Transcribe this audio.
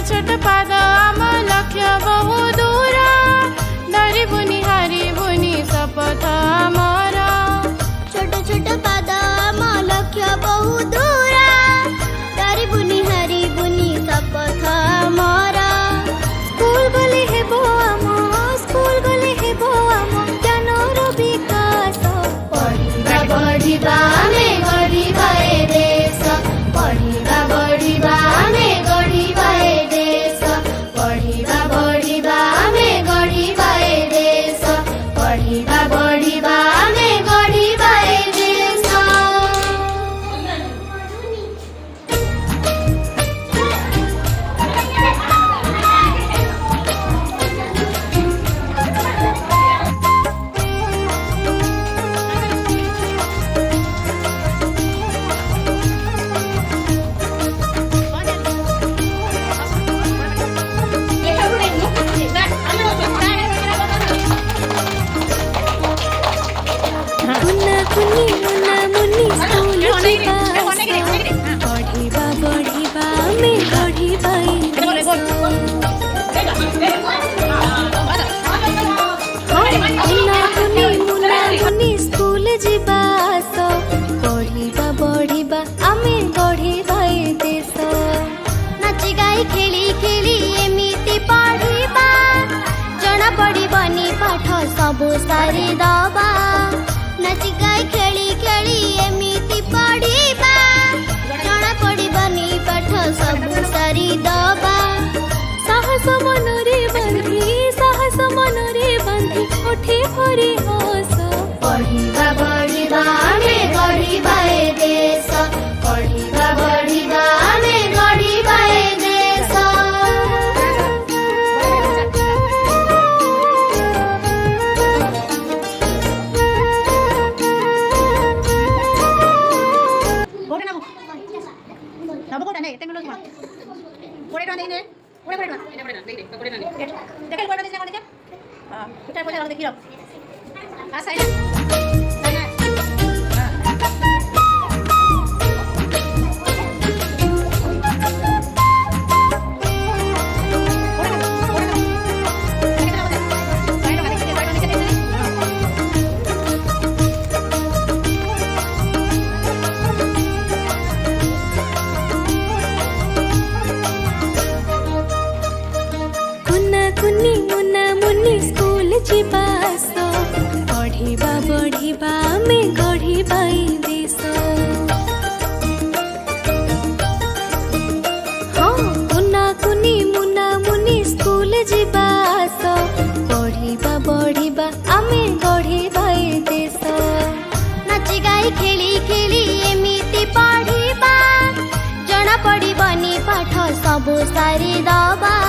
छोट पाद आम लक्ष्य बहु दूर धरी बुनी हारी बुनी शपथ आमर छोट छोट पाद आम लक्ष्य बहु दूर धरी बुनी हारी बुनी शपथ आमर स्कूल गले हेबो आम स्कूल गले हेबो आम ज्ञानर विकास पढ़िबा बढ़िबा आमे गढ़िबा ए देश पढ़िबा बढ़िबा आमे गढ़िबा ए देश पढ़िबा बढ़िबा आमे गढ़िबा ए देश पढ़िबा बढ़िबा आमे गढ़िबा ए देश। स्कूल जीवास पढ़िबा बढ़िबा आमे गढ़िबा ए देश नाची गाई खेली खेली एमिति पढ़िबा जना पड़िबनी पाठ सबु सारी दबा नाची गाई खेली खेली एमिति पढ़िबा जना पड़िबनी पाठ सबु सारी दबा साहस मनरे बांधी उठे भरी हस पढ़िबा बढ़िबा आमे गढ़िबा ए देश पढ़िबा बढ़िबा आमे गढ़िबा ए देश। नबो कोटा नहीं तेंगलो छमा कोड़े टका देने कोड़े कोड़े टका एने कोड़े देख कोड़े नहीं देख कोड़े देना कोड़े हां पिटा कोड़े देखि रो आ साइड ଯିବା ଆସ ପଢ଼ିବା ବଢ଼ିବା ଆମେ ଗଢ଼ିବା ଏ ଦେଶ। ହଁ କୁନା କୁନି ମୁନା ମୁନି ସ୍କୁଲ ଯିବା ଆସ ପଢ଼ିବା ବଢ଼ିବା ଆମେ ଗଢ଼ିବା ଏ ଦେଶ। ନାଚି ଗାଇ ଖେଳି ଖେଳି ଏମିତି ପଢ଼ିବା ଜଣା ପଡ଼ିବନି ପାଠ ସବୁ ସାରି ଦବା।